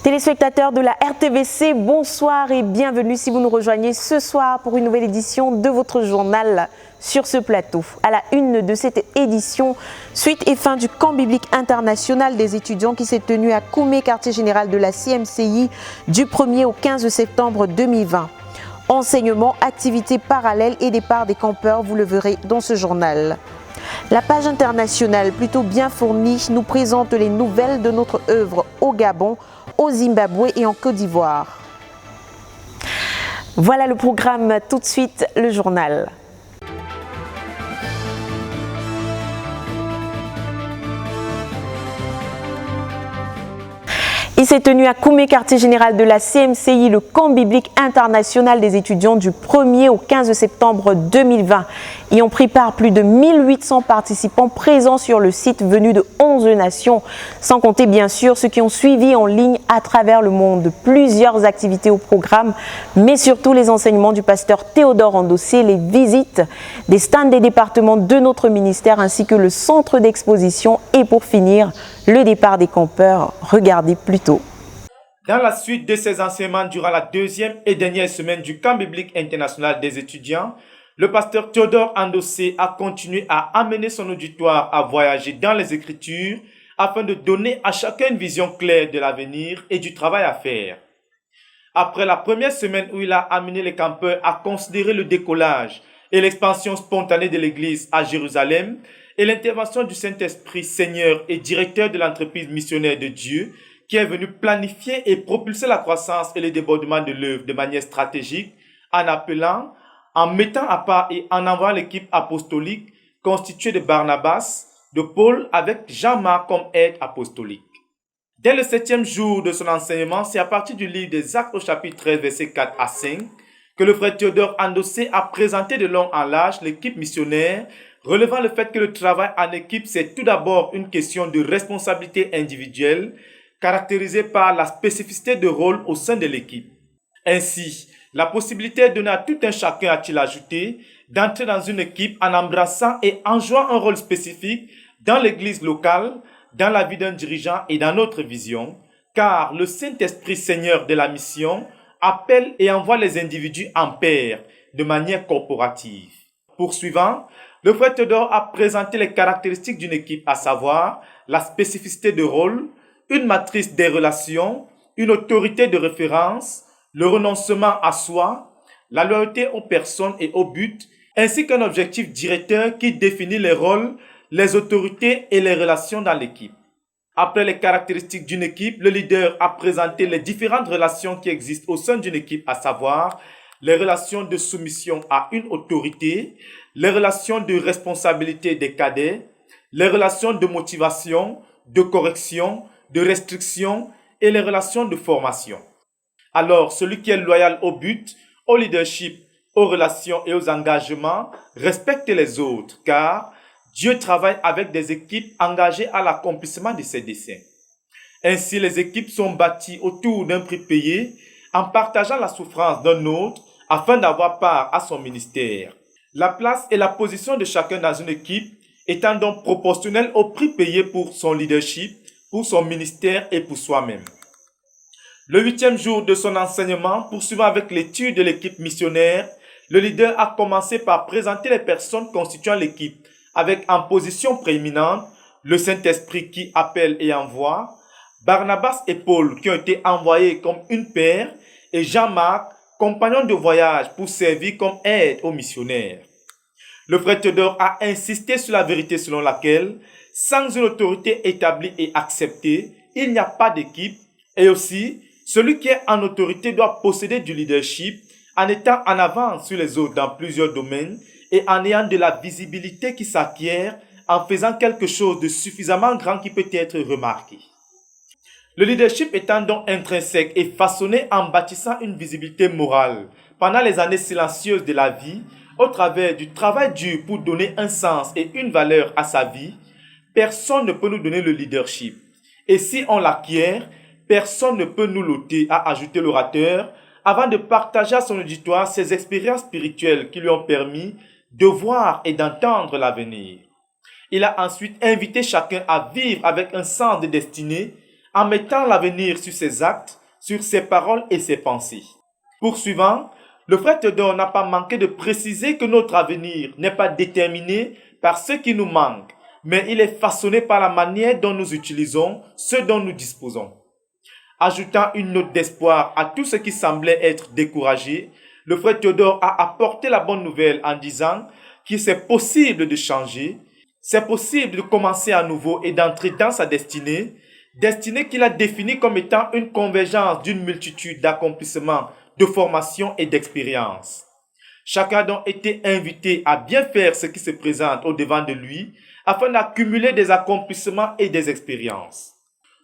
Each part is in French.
Téléspectateurs de la RTVC, bonsoir et bienvenue si vous nous rejoignez ce soir pour une nouvelle édition de votre journal sur ce plateau. À la une de cette édition, suite et fin du camp biblique international des étudiants qui s'est tenu à Koumé, quartier général de la CMCI, du 1er au 15 septembre 2020. Enseignement, activités parallèles et départ des campeurs, vous le verrez dans ce journal. La page internationale, plutôt bien fournie, nous présente les nouvelles de notre œuvre au Gabon, au Zimbabwe et en Côte d'Ivoire. Voilà le programme, tout de suite le journal. Il s'est tenu à Koumé, quartier général de la CMCI, le camp biblique international des étudiants du 1er au 15 septembre 2020. Y ont pris part plus de 1800 participants présents sur le site venus de 11 nations, sans compter bien sûr ceux qui ont suivi en ligne à travers le monde. Plusieurs activités au programme, mais surtout les enseignements du pasteur Théodore Andossé, les visites des stands des départements de notre ministère ainsi que le centre d'exposition et pour finir, le départ des campeurs. Regardez plutôt. Dans la suite de ces enseignements durant la deuxième et dernière semaine du camp biblique international des étudiants, le pasteur Théodore Andossé a continué à amener son auditoire à voyager dans les Écritures afin de donner à chacun une vision claire de l'avenir et du travail à faire. Après la première semaine où il a amené les campeurs à considérer le décollage et l'expansion spontanée de l'Église à Jérusalem et l'intervention du Saint-Esprit Seigneur et directeur de l'entreprise missionnaire de Dieu qui est venu planifier et propulser la croissance et le débordement de l'œuvre de manière stratégique en appelant, en mettant à part et en envoyant l'équipe apostolique constituée de Barnabas, de Paul avec Jean-Marc comme aide apostolique. Dès le 7e jour de son enseignement, c'est à partir du livre des Actes au chapitre 13, versets 4 à 5, que le frère Théodore Andossé a présenté de long en large l'équipe missionnaire, relevant le fait que le travail en équipe, c'est tout d'abord une question de responsabilité individuelle, caractérisée par la spécificité de rôle au sein de l'équipe. Ainsi, la possibilité est donnée à tout un chacun, a-t-il ajouté, d'entrer dans une équipe en embrassant et en jouant un rôle spécifique dans l'église locale, dans la vie d'un dirigeant et dans notre vision, car le Saint-Esprit Seigneur de la mission appelle et envoie les individus en paire, de manière corporative. Poursuivant, le frère Théodore a présenté les caractéristiques d'une équipe, à savoir la spécificité de rôle, une matrice des relations, une autorité de référence, le renoncement à soi, la loyauté aux personnes et au but, ainsi qu'un objectif directeur qui définit les rôles, les autorités et les relations dans l'équipe. Après les caractéristiques d'une équipe, le leader a présenté les différentes relations qui existent au sein d'une équipe, à savoir les relations de soumission à une autorité, les relations de responsabilité des cadets, les relations de motivation, de correction, de restriction et les relations de formation. Alors, celui qui est loyal au but, au leadership, aux relations et aux engagements, respecte les autres, car Dieu travaille avec des équipes engagées à l'accomplissement de ses desseins. Ainsi, les équipes sont bâties autour d'un prix payé, en partageant la souffrance d'un autre, afin d'avoir part à son ministère. La place et la position de chacun dans une équipe étant donc proportionnelle au prix payé pour son leadership, pour son ministère et pour soi-même. Le 8e jour de son enseignement, poursuivant avec l'étude de l'équipe missionnaire, le leader a commencé par présenter les personnes constituant l'équipe, avec en position prééminente le Saint-Esprit qui appelle et envoie, Barnabas et Paul qui ont été envoyés comme une paire, et Jean-Marc, compagnon de voyage pour servir comme aide aux missionnaires. Le frère Théodore a insisté sur la vérité selon laquelle, sans une autorité établie et acceptée, il n'y a pas d'équipe, et aussi, celui qui est en autorité doit posséder du leadership en étant en avance sur les autres dans plusieurs domaines et en ayant de la visibilité qui s'acquiert en faisant quelque chose de suffisamment grand qui peut être remarqué. Le leadership étant donc intrinsèque et façonné en bâtissant une visibilité morale pendant les années silencieuses de la vie, au travers du travail dur pour donner un sens et une valeur à sa vie, personne ne peut nous donner le leadership. Et si on l'acquiert, personne ne peut nous l'ôter, a ajouté l'orateur, avant de partager à son auditoire ses expériences spirituelles qui lui ont permis de voir et d'entendre l'avenir. Il a ensuite invité chacun à vivre avec un sens de destinée en mettant l'avenir sur ses actes, sur ses paroles et ses pensées. Poursuivant, le frère Théodore n'a pas manqué de préciser que notre avenir n'est pas déterminé par ce qui nous manque, mais il est façonné par la manière dont nous utilisons ce dont nous disposons. Ajoutant une note d'espoir à tout ce qui semblait être découragé, le frère Théodore a apporté la bonne nouvelle en disant que c'est possible de changer, c'est possible de commencer à nouveau et d'entrer dans sa destinée, destinée qu'il a définie comme étant une convergence d'une multitude d'accomplissements, de formations et d'expériences. Chacun a donc été invité à bien faire ce qui se présente au devant de lui afin d'accumuler des accomplissements et des expériences.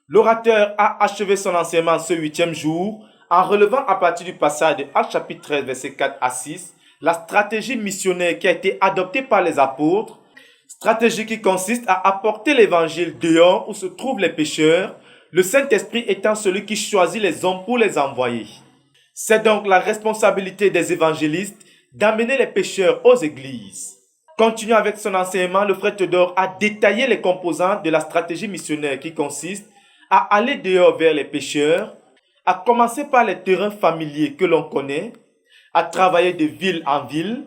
L'orateur a achevé son enseignement ce 8e jour en relevant à partir du passage de Actes chapitre 13, versets 4 à 6, la stratégie missionnaire qui a été adoptée par les apôtres, stratégie qui consiste à apporter l'évangile dehors où se trouvent les pécheurs, le Saint-Esprit étant celui qui choisit les hommes pour les envoyer. C'est donc la responsabilité des évangélistes d'amener les pécheurs aux églises. Continuant avec son enseignement, le frère Théodore a détaillé les composantes de la stratégie missionnaire qui consiste à aller dehors vers les pécheurs, à commencer par les terrains familiers que l'on connaît, à travailler de ville en ville,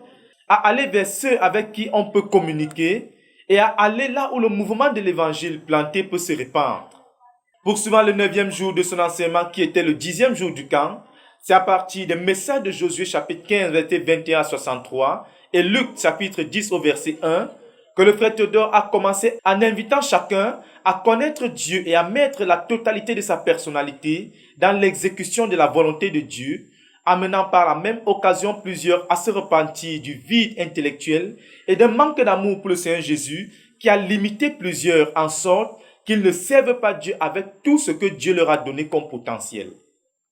à aller vers ceux avec qui on peut communiquer et à aller là où le mouvement de l'évangile planté peut se répandre. Poursuivant le 9e jour de son enseignement qui était le 10e jour du camp, c'est à partir des messages de Josué chapitre 15 verset 21 à 63 et Luc chapitre 10 au verset 1 que le frère Théodore a commencé en invitant chacun à connaître Dieu et à mettre la totalité de sa personnalité dans l'exécution de la volonté de Dieu, amenant par la même occasion plusieurs à se repentir du vide intellectuel et d'un manque d'amour pour le Seigneur Jésus qui a limité plusieurs en sorte qu'ils ne servent pas Dieu avec tout ce que Dieu leur a donné comme potentiel.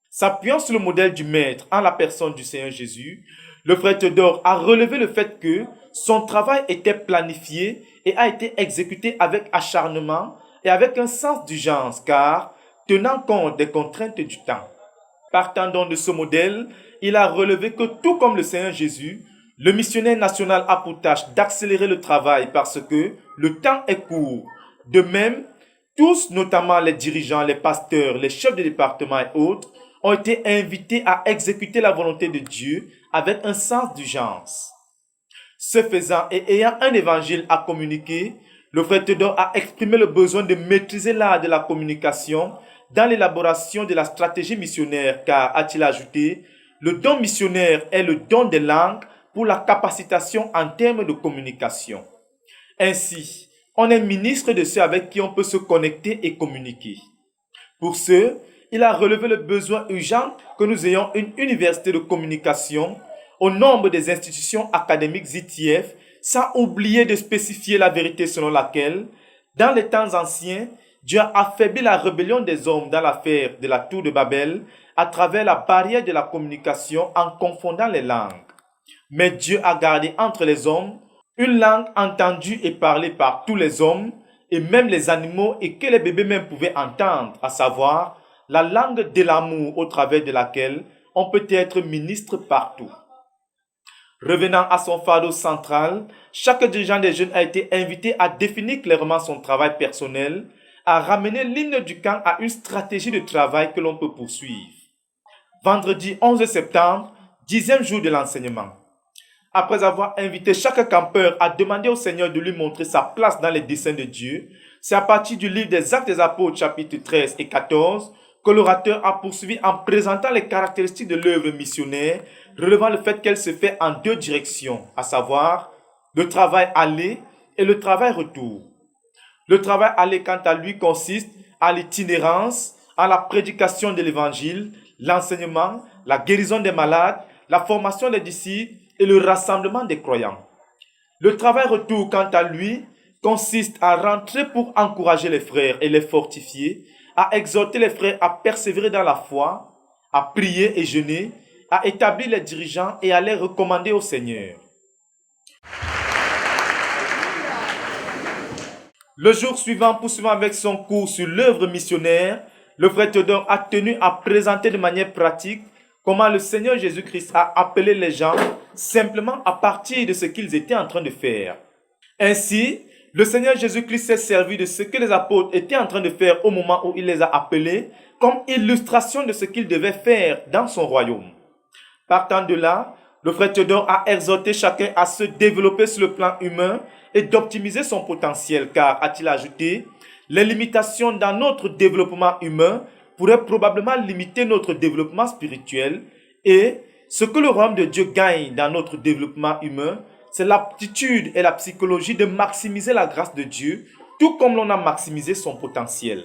S'appuyant sur le modèle du Maître en la personne du Seigneur Jésus, le frère Théodore a relevé le fait que son travail était planifié et a été exécuté avec acharnement et avec un sens d'urgence car tenant compte des contraintes du temps. Partant donc de ce modèle, il a relevé que tout comme le Seigneur Jésus, le missionnaire national a pour tâche d'accélérer le travail parce que le temps est court. De même, tous, notamment les dirigeants, les pasteurs, les chefs de département et autres, ont été invités à exécuter la volonté de Dieu avec un sens d'urgence. Ce faisant et ayant un évangile à communiquer, le frère Théodore a exprimé le besoin de maîtriser l'art de la communication dans l'élaboration de la stratégie missionnaire car, a-t-il ajouté, le don missionnaire est le don des langues pour la capacitation en termes de communication. Ainsi, on est ministre de ceux avec qui on peut se connecter et communiquer. Pour ce, il a relevé le besoin urgent que nous ayons une université de communication au nombre des institutions académiques ITF, sans oublier de spécifier la vérité selon laquelle, dans les temps anciens, Dieu a affaibli la rébellion des hommes dans l'affaire de la tour de Babel à travers la barrière de la communication en confondant les langues. Mais Dieu a gardé entre les hommes une langue entendue et parlée par tous les hommes et même les animaux et que les bébés même pouvaient entendre, à savoir la langue de l'amour au travers de laquelle on peut être ministre partout. Revenant à son fardeau central, chaque dirigeant des jeunes a été invité à définir clairement son travail personnel, à ramener l'hymne du camp à une stratégie de travail que l'on peut poursuivre. Vendredi 11 septembre, 10e jour de l'enseignement. Après avoir invité chaque campeur à demander au Seigneur de lui montrer sa place dans les desseins de Dieu, c'est à partir du livre des Actes des Apôtres, chapitres 13 et 14, que l'orateur a poursuivi en présentant les caractéristiques de l'œuvre missionnaire, relevant le fait qu'elle se fait en deux directions, à savoir le travail aller et le travail retour. Le travail aller, quant à lui, consiste à l'itinérance, à la prédication de l'évangile, l'enseignement, la guérison des malades, la formation des disciples et le rassemblement des croyants. Le travail retour, quant à lui, consiste à rentrer pour encourager les frères et les fortifier, à exhorter les frères à persévérer dans la foi, à prier et jeûner, à établir les dirigeants et à les recommander au Seigneur. Le jour suivant, poursuivant avec son cours sur l'œuvre missionnaire, le frère Théodore a tenu à présenter de manière pratique comment le Seigneur Jésus-Christ a appelé les gens simplement à partir de ce qu'ils étaient en train de faire. Ainsi, le Seigneur Jésus-Christ s'est servi de ce que les apôtres étaient en train de faire au moment où il les a appelés comme illustration de ce qu'ils devaient faire dans son royaume. Partant de là, le frère Théodore a exhorté chacun à se développer sur le plan humain et d'optimiser son potentiel, car, a-t-il ajouté, les limitations dans notre développement humain pourraient probablement limiter notre développement spirituel et ce que le royaume de Dieu gagne dans notre développement humain, c'est l'aptitude et la psychologie de maximiser la grâce de Dieu, tout comme l'on a maximisé son potentiel.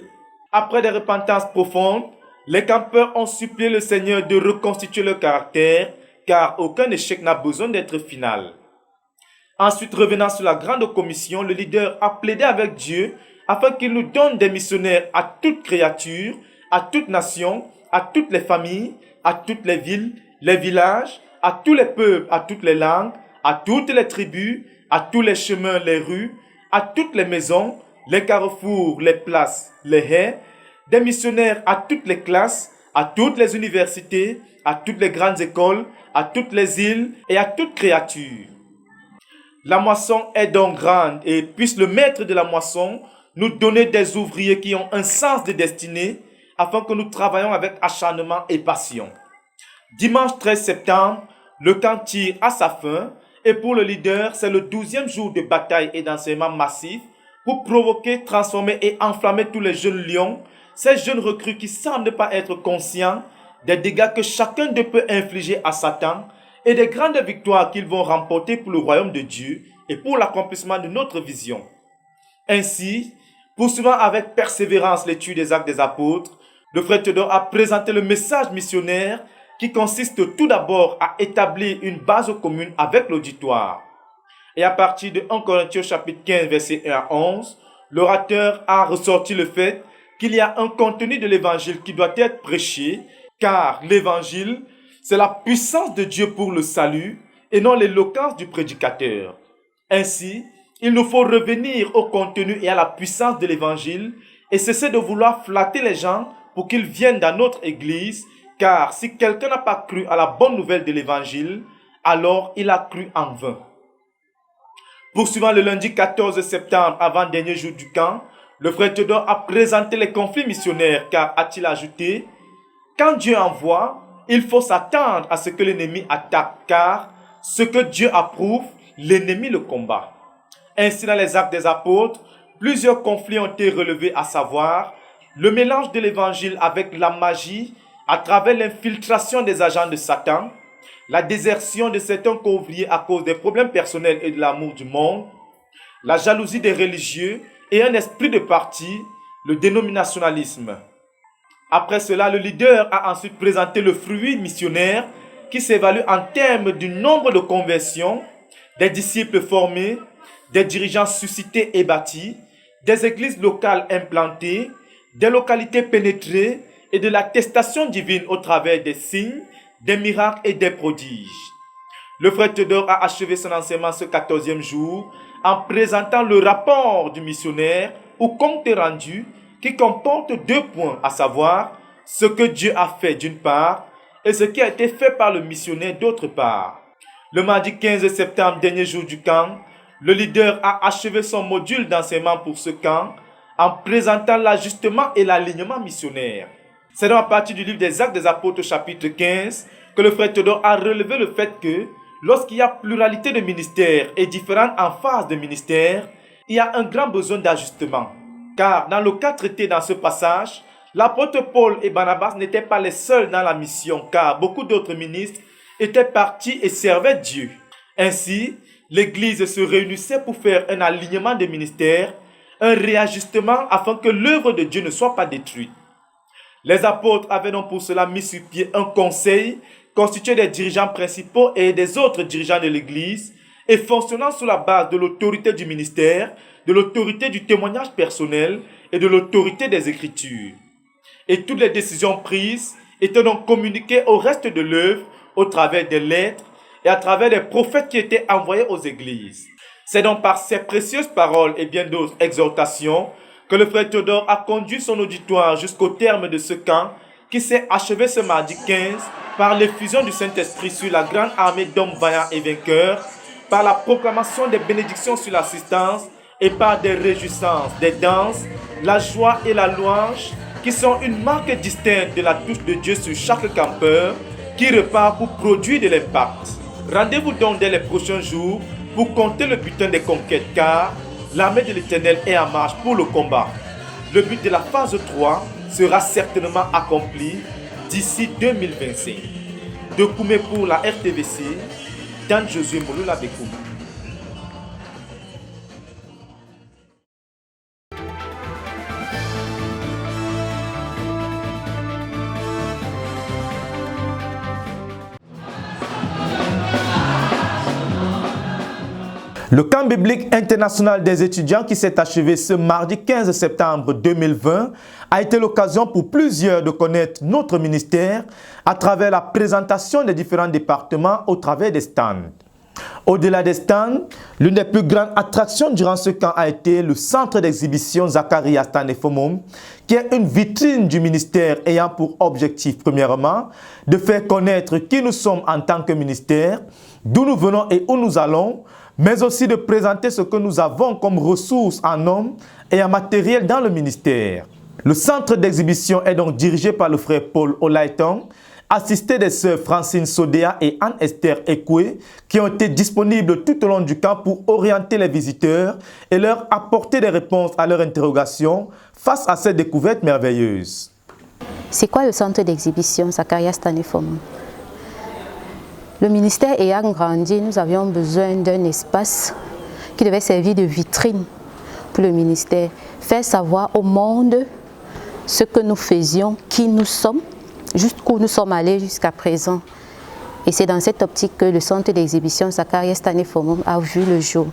Après des repentances profondes, les campeurs ont supplié le Seigneur de reconstituer leur caractère, car aucun échec n'a besoin d'être final. Ensuite, revenant sur la grande commission, le leader a plaidé avec Dieu afin qu'il nous donne des missionnaires à toute créature, à toute nation, à toutes les familles, à toutes les villes, les villages, à tous les peuples, à toutes les langues, à toutes les tribus, à tous les chemins, les rues, à toutes les maisons, les carrefours, les places, les haies, des missionnaires à toutes les classes, à toutes les universités, à toutes les grandes écoles, à toutes les îles et à toute créature. La moisson est donc grande et puisse le maître de la moisson nous donner des ouvriers qui ont un sens de destinée afin que nous travaillions avec acharnement et passion. Dimanche 13 septembre, le camp tire à sa fin et pour le leader, c'est le 12e jour de bataille et d'enseignement massif pour provoquer, transformer et enflammer tous les jeunes lions, ces jeunes recrues qui semblent ne pas être conscients des dégâts que chacun d'eux peut infliger à Satan et des grandes victoires qu'ils vont remporter pour le royaume de Dieu et pour l'accomplissement de notre vision. Ainsi, poursuivant avec persévérance l'étude des actes des apôtres, le frère Théodore a présenté le message missionnaire qui consiste tout d'abord à établir une base commune avec l'auditoire. Et à partir de 1 Corinthiens chapitre 15, verset 1 à 11, l'orateur a ressorti le fait qu'il y a un contenu de l'évangile qui doit être prêché, car l'évangile, c'est la puissance de Dieu pour le salut et non l'éloquence du prédicateur. Ainsi, il nous faut revenir au contenu et à la puissance de l'évangile et cesser de vouloir flatter les gens pour qu'ils viennent dans notre église, car si quelqu'un n'a pas cru à la bonne nouvelle de l'évangile, alors il a cru en vain. Poursuivant le lundi 14 septembre, avant-dernier jour du camp, le frère Théodore a présenté les conflits missionnaires, car, a-t-il ajouté, quand Dieu envoie, il faut s'attendre à ce que l'ennemi attaque, car ce que Dieu approuve, l'ennemi le combat. Ainsi, dans les actes des apôtres, plusieurs conflits ont été relevés, à savoir le mélange de l'évangile avec la magie à travers l'infiltration des agents de Satan, la désertion de certains couvriers à cause des problèmes personnels et de l'amour du monde, la jalousie des religieux et un esprit de parti, le dénominationalisme. Après cela, le leader a ensuite présenté le fruit missionnaire qui s'évalue en termes du nombre de conversions, des disciples formés, des dirigeants suscités et bâtis, des églises locales implantées, des localités pénétrées et de l'attestation divine au travers des signes, des miracles et des prodiges. Le frère Théodore a achevé son enseignement ce 14e jour en présentant le rapport du missionnaire ou compte rendu qui comporte 2 points, à savoir ce que Dieu a fait d'une part et ce qui a été fait par le missionnaire d'autre part. Le mardi 15 septembre, dernier jour du camp, le leader a achevé son module d'enseignement pour ce camp en présentant l'ajustement et l'alignement missionnaire. C'est donc à partir du livre des Actes des Apôtres chapitre 15 que le frère Théodore a relevé le fait que lorsqu'il y a pluralité de ministères et différentes en phase de ministères, il y a un grand besoin d'ajustement. Car dans le cas traité dans ce passage, l'apôtre Paul et Barnabas n'étaient pas les seuls dans la mission, car beaucoup d'autres ministres étaient partis et servaient Dieu. Ainsi, l'Église se réunissait pour faire un alignement des ministères, un réajustement afin que l'œuvre de Dieu ne soit pas détruite. Les apôtres avaient donc pour cela mis sur pied un conseil constitué des dirigeants principaux et des autres dirigeants de l'Église et fonctionnant sous la base de l'autorité du ministère, de l'autorité du témoignage personnel et de l'autorité des Écritures. Et toutes les décisions prises étaient donc communiquées au reste de l'œuvre au travers des lettres et à travers des prophètes qui étaient envoyés aux églises. C'est donc par ces précieuses paroles et bien d'autres exhortations que le frère Théodore a conduit son auditoire jusqu'au terme de ce camp qui s'est achevé ce mardi 15 par l'effusion du Saint-Esprit sur la grande armée d'hommes vaillants et vainqueurs, par la proclamation des bénédictions sur l'assistance et par des réjouissances, des danses, la joie et la louange qui sont une marque distincte de la touche de Dieu sur chaque campeur qui repart pour produire de l'impact. Rendez-vous donc dès les prochains jours pour compter le butin des conquêtes car l'armée de l'Éternel est en marche pour le combat. Le but de la phase 3 sera certainement accompli d'ici 2025. De Koumé pour la RTVC, Dan Josué Molola Bekou. Le camp biblique international des étudiants qui s'est achevé ce mardi 15 septembre 2020 a été l'occasion pour plusieurs de connaître notre ministère à travers la présentation des différents départements au travers des stands. Au-delà des stands, l'une des plus grandes attractions durant ce camp a été le centre d'exhibition Zacharias Tanefomum, qui est une vitrine du ministère ayant pour objectif, premièrement, de faire connaître qui nous sommes en tant que ministère, d'où nous venons et où nous allons, mais aussi de présenter ce que nous avons comme ressources en hommes et en matériel dans le ministère. Le centre d'exhibition est donc dirigé par le frère Paul Olaiton, assisté des sœurs Francine Sodea et Anne-Esther Ekwe, qui ont été disponibles tout au long du camp pour orienter les visiteurs et leur apporter des réponses à leurs interrogations face à cette découverte merveilleuse. C'est quoi le centre d'exhibition Zacharias Tanefomum? Le ministère ayant grandi, nous avions besoin d'un espace qui devait servir de vitrine pour le ministère, faire savoir au monde ce que nous faisions, qui nous sommes, jusqu'où nous sommes allés jusqu'à présent. Et c'est dans cette optique que le centre d'exhibition Zacharias Tanefomum a vu le jour.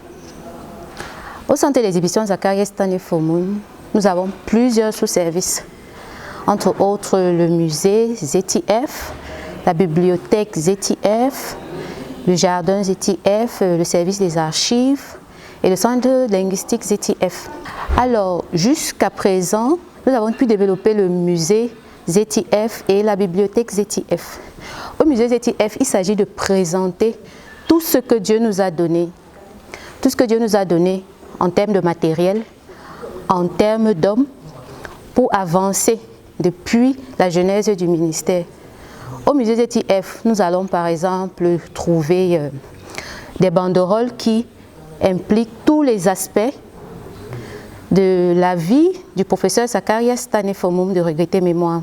Au centre d'exhibition Zacharias Tanefomum, nous avons plusieurs sous-services, entre autres le musée ZTF, la bibliothèque ZTF, le jardin ZTF, le service des archives et le centre linguistique ZTF. Alors, jusqu'à présent, nous avons pu développer le musée ZTF et la bibliothèque ZTF. Au musée ZTF, il s'agit de présenter tout ce que Dieu nous a donné. Tout ce que Dieu nous a donné en termes de matériel, en termes d'hommes, pour avancer depuis la genèse du ministère. Au musée ZTF, nous allons par exemple trouver des banderoles qui impliquent tous les aspects de la vie du professeur Zacharias Tanefomum de regrettée mémoire.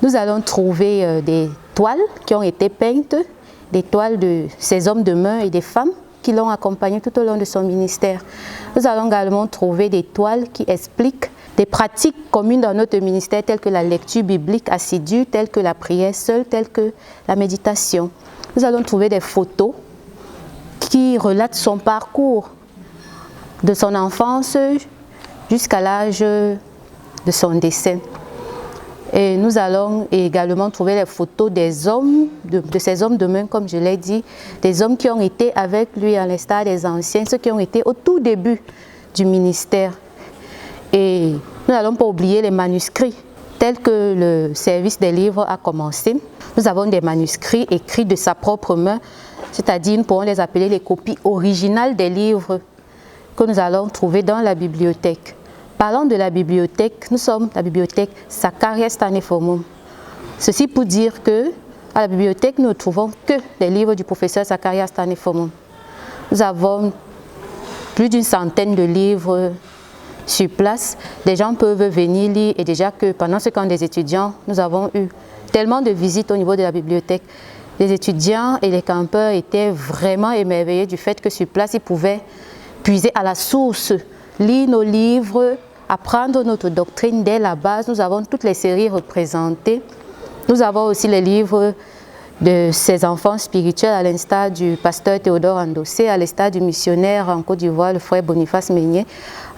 Nous allons trouver des toiles qui ont été peintes, des toiles de ces hommes de main et des femmes qui l'ont accompagné tout au long de son ministère. Nous allons également trouver des toiles qui expliquent des pratiques communes dans notre ministère telles que la lecture biblique assidue, telles que la prière seule, telles que la méditation. Nous allons trouver des photos qui relatent son parcours de son enfance jusqu'à l'âge de son décès. Et nous allons également trouver les photos des hommes, de ces hommes de main, comme je l'ai dit, des hommes qui ont été avec lui à l'instar des anciens, ceux qui ont été au tout début du ministère. Et nous n'allons pas oublier les manuscrits, tels que le service des livres a commencé. Nous avons des manuscrits écrits de sa propre main, c'est-à-dire nous pourrons les appeler les copies originales des livres que nous allons trouver dans la bibliothèque. Parlant de la bibliothèque, nous sommes la bibliothèque Zacharias Tanefomum. Ceci pour dire que à la bibliothèque, nous ne trouvons que les livres du professeur Zacharias Tanefomum. Nous avons plus d'une centaine de livres sur place. Les gens peuvent venir lire et déjà que pendant ce camp des étudiants, nous avons eu tellement de visites au niveau de la bibliothèque. Les étudiants et les campeurs étaient vraiment émerveillés du fait que sur place, ils pouvaient puiser à la source, lire nos livres, apprendre notre doctrine dès la base. Nous avons toutes les séries représentées. Nous avons aussi les livres de ces enfants spirituels, à l'instar du pasteur Théodore Andossé, à l'instar du missionnaire en Côte d'Ivoire, le frère Boniface Meignet,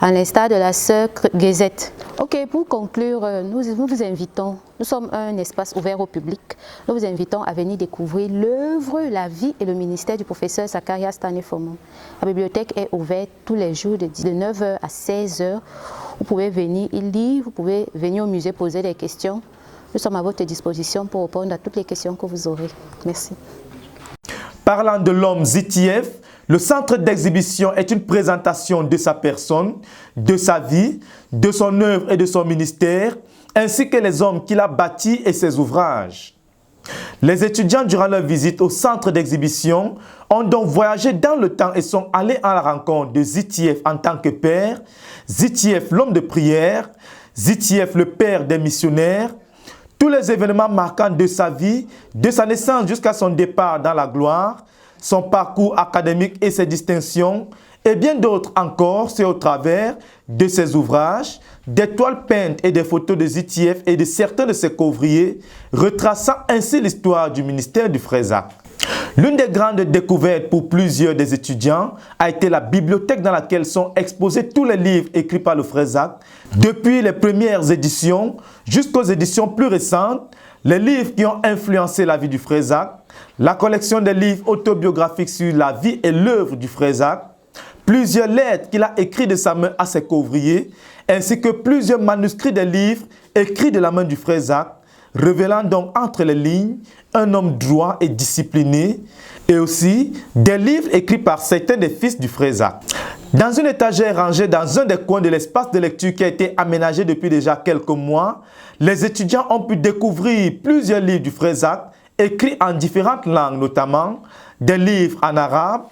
à l'instar de la sœur Gézette. Ok, pour conclure, nous vous invitons, nous sommes un espace ouvert au public, nous vous invitons à venir découvrir l'œuvre, la vie et le ministère du professeur Zacharias Tanefomum. La bibliothèque est ouverte tous les jours de 9h à 16h. Vous pouvez venir y lire, vous pouvez venir au musée poser des questions. Nous sommes à votre disposition pour répondre à toutes les questions que vous aurez. Merci. Parlant de l'homme ZTF, Le centre d'exhibition est une présentation de sa personne, de sa vie, de son œuvre et de son ministère, ainsi que les hommes qu'il a bâtis et ses ouvrages. Les étudiants, durant leur visite au centre d'exhibition, ont donc voyagé dans le temps et sont allés à la rencontre de Zitief en tant que père, Zitief l'homme de prière, Zitief le père des missionnaires. Tous les événements marquants de sa vie, de sa naissance jusqu'à son départ dans la gloire, son parcours académique et ses distinctions, et bien d'autres encore, c'est au travers de ses ouvrages, des toiles peintes et des photos de Zitief et de certains de ses couvriers, retraçant ainsi l'histoire du ministère du Frère Jacques. L'une des grandes découvertes pour plusieurs des étudiants a été la bibliothèque dans laquelle sont exposés tous les livres écrits par le Frère Jacques, depuis les premières éditions jusqu'aux éditions plus récentes, les livres qui ont influencé la vie du Frère Jacques, la collection des livres autobiographiques sur la vie et l'œuvre du Frère Jacques, plusieurs lettres qu'il a écrites de sa main à ses couvriers, ainsi que plusieurs manuscrits des livres écrits de la main du Frère Jacques, révélant donc entre les lignes un homme droit et discipliné, et aussi des livres écrits par certains des fils du Frère Jacques. Dans une étagère rangée dans un des coins de l'espace de lecture qui a été aménagé depuis déjà quelques mois, les étudiants ont pu découvrir plusieurs livres du Frère Jacques écrits en différentes langues, notamment des livres en arabe,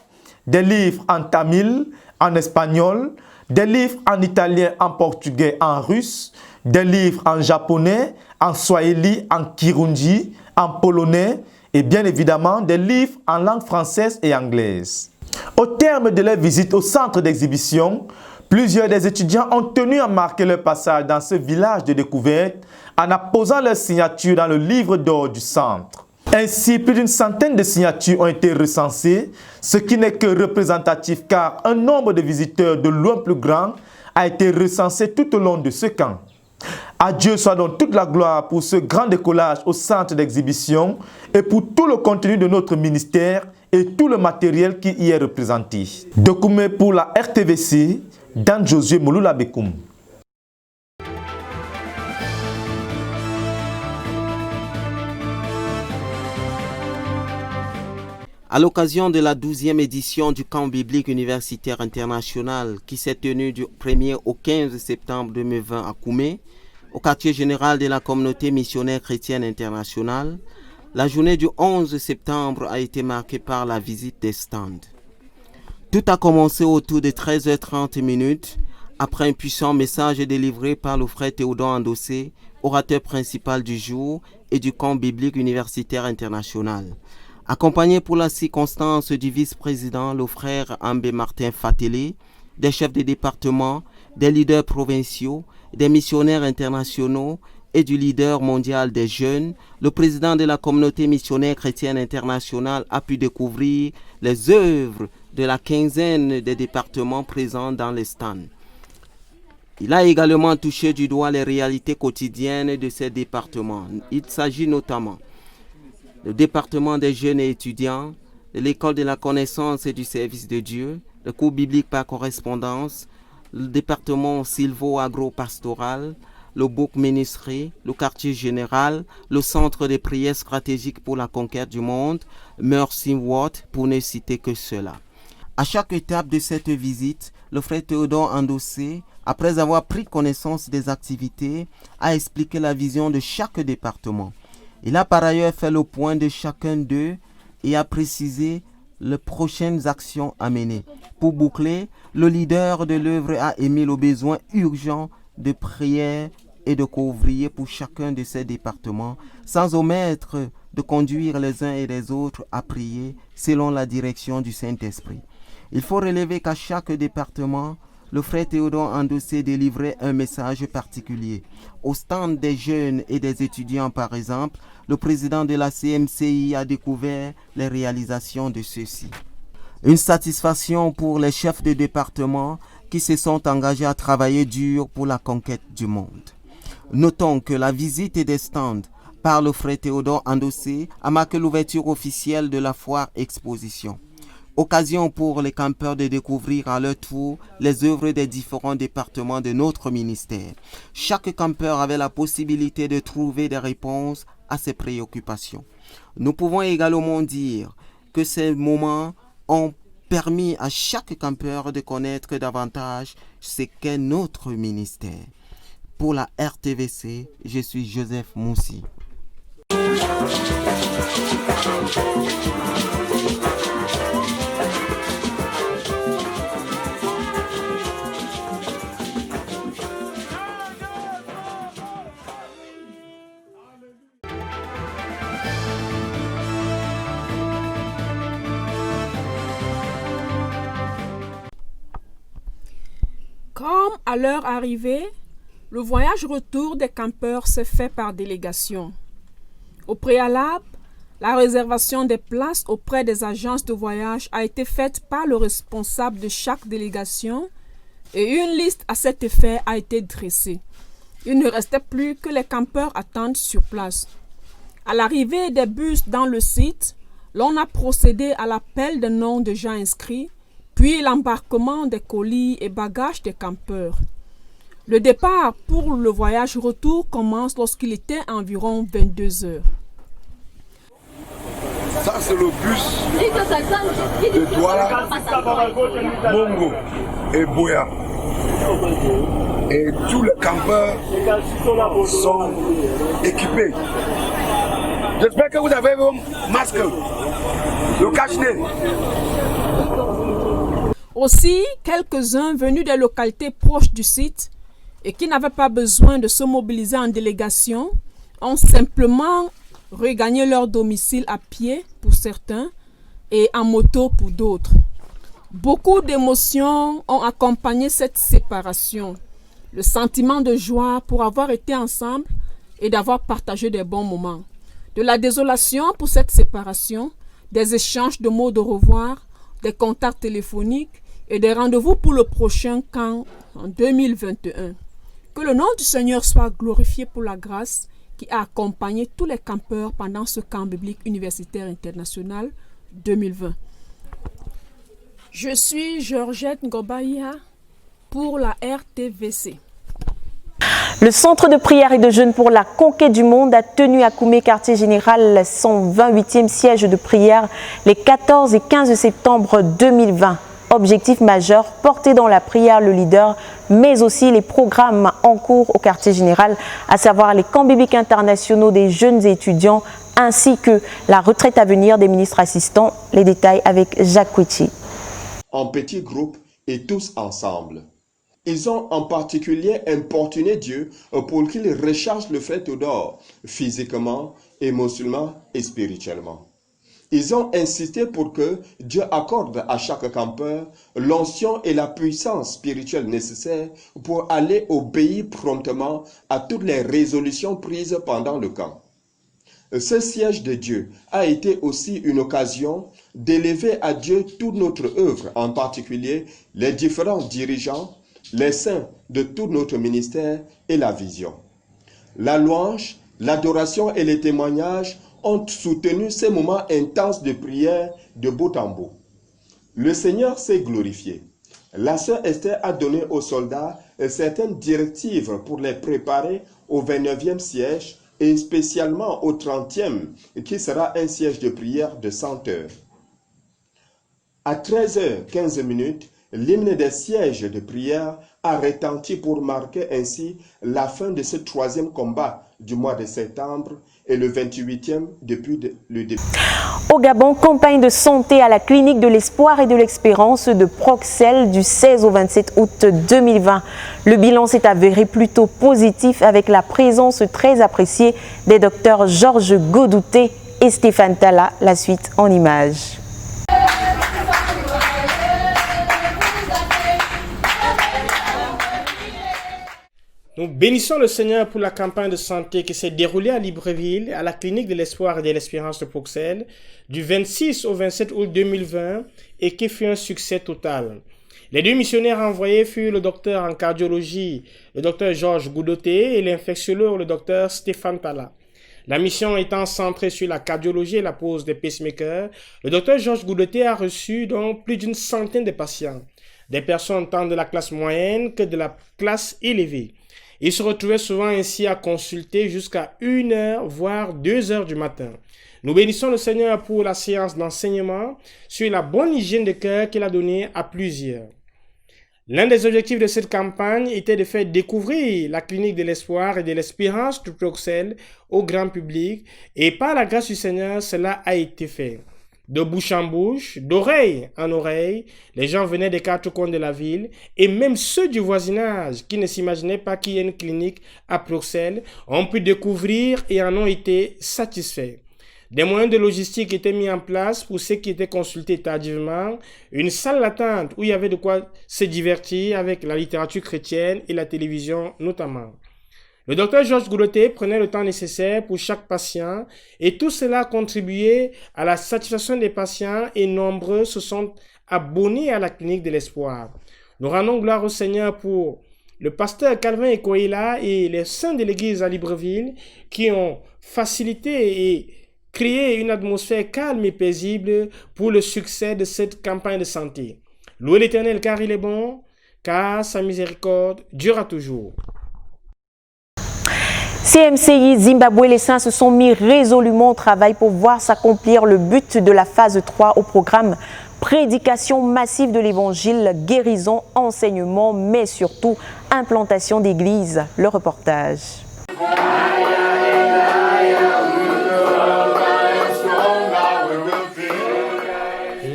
des livres en tamil, en espagnol, des livres en italien, en portugais, en russe, des livres en japonais, en swahili, en kirundi, en polonais et bien évidemment des livres en langue française et anglaise. Au terme de leur visite au centre d'exhibition, plusieurs des étudiants ont tenu à marquer leur passage dans ce village de découverte en apposant leur signature dans le livre d'or du centre. Ainsi, plus d'une centaine de signatures ont été recensées, ce qui n'est que représentatif car un nombre de visiteurs de loin plus grand a été recensé tout au long de ce camp. À Dieu soit donc toute la gloire pour ce grand décollage au centre d'exhibition et pour tout le contenu de notre ministère et tout le matériel qui y est représenté. Dokume pour la RTVC, Dan Josué Mouloula Bekoum. À l'occasion de la 12e édition du camp biblique universitaire international qui s'est tenu du 1er au 15 septembre 2020 à Koumé, au quartier général de la communauté missionnaire chrétienne internationale, la journée du 11 septembre a été marquée par la visite des stands. Tout a commencé autour de 13h30 après un puissant message délivré par le frère Théodore Andossé, orateur principal du jour et du camp biblique universitaire international. Accompagné pour la circonstance du vice-président, le frère Ambé Martin Fatélé, des chefs de département, des leaders provinciaux, des missionnaires internationaux et du leader mondial des jeunes, le président de la communauté missionnaire chrétienne internationale a pu découvrir les œuvres de la quinzaine des départements présents dans les stands. Il a également touché du doigt les réalités quotidiennes de ces départements. Il s'agit notamment le département des jeunes et étudiants, de l'école de la connaissance et du service de Dieu, le cours biblique par correspondance, le département sylvo-agro-pastoral, le book ministry, le quartier général, le centre de prière stratégique pour la conquête du monde, Mercy Watt, pour ne citer que cela. À chaque étape de cette visite, le frère Théodore Andossé, après avoir pris connaissance des activités, a expliqué la vision de chaque département. Il a par ailleurs fait le point de chacun d'eux et a précisé les prochaines actions à mener. Pour boucler, le leader de l'œuvre a émis le besoin urgent de prière et de couvrier pour chacun de ces départements, sans omettre de conduire les uns et les autres à prier selon la direction du Saint-Esprit. Il faut relever qu'à chaque département, le frère Théodore Andossé délivrait un message particulier. Au stand des jeunes et des étudiants, par exemple, le président de la CMCI a découvert les réalisations de ceux-ci. Une satisfaction pour les chefs de département qui se sont engagés à travailler dur pour la conquête du monde. Notons que la visite des stands par le frère Théodore Andossé a marqué l'ouverture officielle de la foire exposition. Occasion pour les campeurs de découvrir à leur tour les œuvres des différents départements de notre ministère. Chaque campeur avait la possibilité de trouver des réponses à ses préoccupations. Nous pouvons également dire que ces moments ont permis à chaque campeur de connaître davantage ce qu'est notre ministère. Pour la RTVC, je suis Joseph Moussi. Comme à leur arrivée, le voyage retour des campeurs s'est fait par délégation. Au préalable, la réservation des places auprès des agences de voyage a été faite par le responsable de chaque délégation et une liste à cet effet a été dressée. Il ne restait plus que les campeurs attendent sur place. À l'arrivée des bus dans le site, l'on a procédé à l'appel des noms de gens inscrits, puis l'embarquement des colis et bagages des campeurs. Le départ pour le voyage retour commence lorsqu'il était environ 22 heures. Ça, c'est le bus de Douala, Bongo et Boya. Et tous les campeurs sont équipés. J'espère que vous avez vos masques, le cache-nez. Aussi, quelques-uns venus des localités proches du site et qui n'avaient pas besoin de se mobiliser en délégation ont simplement regagné leur domicile à pied pour certains et en moto pour d'autres. Beaucoup d'émotions ont accompagné cette séparation. Le sentiment de joie pour avoir été ensemble et d'avoir partagé des bons moments. De la désolation pour cette séparation, des échanges de mots de revoir, des contacts téléphoniques et des rendez-vous pour le prochain camp en 2021. Que le nom du Seigneur soit glorifié pour la grâce qui a accompagné tous les campeurs pendant ce camp biblique universitaire international 2020. Je suis Georgette Ngobaïa pour la RTVC. Le centre de prière et de jeûne pour la conquête du monde a tenu à Koumé, quartier général, son 28e siège de prière les 14 et 15 septembre 2020. Objectif majeur, porter dans la prière le leader, mais aussi les programmes en cours au quartier général, à savoir les camps bibliques internationaux des jeunes étudiants, ainsi que la retraite à venir des ministres assistants. Les détails avec Jacques Kouichi. En petits groupes et tous ensemble. Ils ont en particulier importuné Dieu pour qu'il recharge le frère Théodore physiquement, émotionnellement et spirituellement. Ils ont insisté pour que Dieu accorde à chaque campeur l'onction et la puissance spirituelle nécessaires pour aller obéir promptement à toutes les résolutions prises pendant le camp. Ce siège de Dieu a été aussi une occasion d'élever à Dieu toute notre œuvre, en particulier les différents dirigeants, les saints de tout notre ministère et la vision. La louange, l'adoration et les témoignages ont soutenu ces moments intenses de prière de bout en bout. Le Seigneur s'est glorifié. La sœur Esther a donné aux soldats certaines directives pour les préparer au 29e siège et spécialement au 30e, qui sera un siège de prière de 100 heures. À 13h15, l'hymne des sièges de prière a retenti pour marquer ainsi la fin de ce 3e combat du mois de septembre et le 28e depuis le début. Au Gabon, campagne de santé à la clinique de l'espoir et de l'espérance de Proxel du 16 au 27 août 2020. Le bilan s'est avéré plutôt positif avec la présence très appréciée des docteurs Georges Godouté et Stéphane Talla. La suite en images. Nous bénissons le Seigneur pour la campagne de santé qui s'est déroulée à Libreville, à la clinique de l'espoir et de l'espérance de Proxel, du 26 au 27 août 2020 et qui fut un succès total. Les deux missionnaires envoyés furent le docteur en cardiologie, le docteur Georges Goudoté, et l'infectiologue, le docteur Stéphane Talla. La mission étant centrée sur la cardiologie et la pose des pacemakers, le docteur Georges Goudoté a reçu donc plus d'une centaine de patients, des personnes tant de la classe moyenne que de la classe élevée. Ils se retrouvaient souvent ainsi à consulter jusqu'à 1h, voire 2h du matin. Nous bénissons le Seigneur pour la séance d'enseignement sur la bonne hygiène de cœur qu'il a donnée à plusieurs. L'un des objectifs de cette campagne était de faire découvrir la clinique de l'espoir et de l'espérance de Bruxelles au grand public, et par la grâce du Seigneur, cela a été fait. De bouche en bouche, d'oreille en oreille, les gens venaient des quatre coins de la ville, et même ceux du voisinage qui ne s'imaginaient pas qu'il y ait une clinique à Bruxelles ont pu découvrir et en ont été satisfaits. Des moyens de logistique étaient mis en place pour ceux qui étaient consultés tardivement, une salle d'attente où il y avait de quoi se divertir avec la littérature chrétienne et la télévision notamment. Le docteur Georges Gouloté prenait le temps nécessaire pour chaque patient et tout cela a contribué à la satisfaction des patients et nombreux se sont abonnés à la clinique de l'espoir. Nous rendons gloire au Seigneur pour le pasteur Calvin Ekoila et les saints de l'église à Libreville qui ont facilité et créé une atmosphère calme et paisible pour le succès de cette campagne de santé. Louez l'Éternel car il est bon, car sa miséricorde durera toujours. CMCI Zimbabwe, les saints se sont mis résolument au travail pour voir s'accomplir le but de la phase 3 au programme prédication massive de l'évangile, guérison, enseignement, mais surtout implantation d'églises. Le reportage.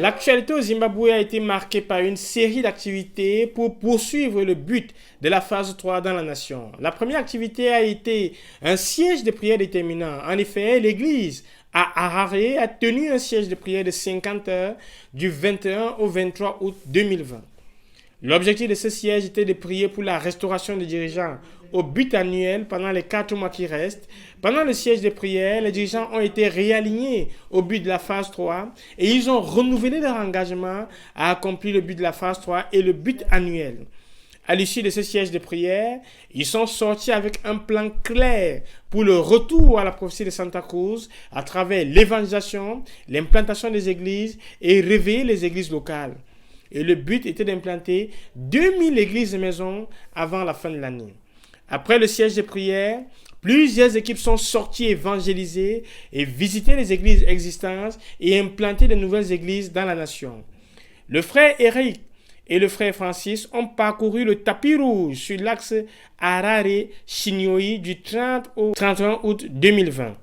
L'actualité au Zimbabwe a été marquée par une série d'activités pour poursuivre le but de la phase 3 dans la nation. La première activité a été un siège de prière déterminant. En effet, l'église à Harare a tenu un siège de prière de 50 heures du 21 au 23 août 2020. L'objectif de ce siège était de prier pour la restauration des dirigeants au but annuel pendant les 4 mois qui restent. Pendant le siège de prière, les dirigeants ont été réalignés au but de la phase 3 et ils ont renouvelé leur engagement à accomplir le but de la phase 3 et le but annuel. À l'issue de ce siège de prière, ils sont sortis avec un plan clair pour le retour à la prophétie de Santa Cruz à travers l'évangélisation, l'implantation des églises et réveiller les églises locales. Et le but était d'implanter 2000 églises et maisons avant la fin de l'année. Après le siège de prière, plusieurs équipes sont sorties évangéliser et visiter les églises existantes et implanter de nouvelles églises dans la nation. Le frère Eric et le frère Francis ont parcouru le tapis rouge sur l'axe Harare-Chinyoyi du 30 au 31 août 2020.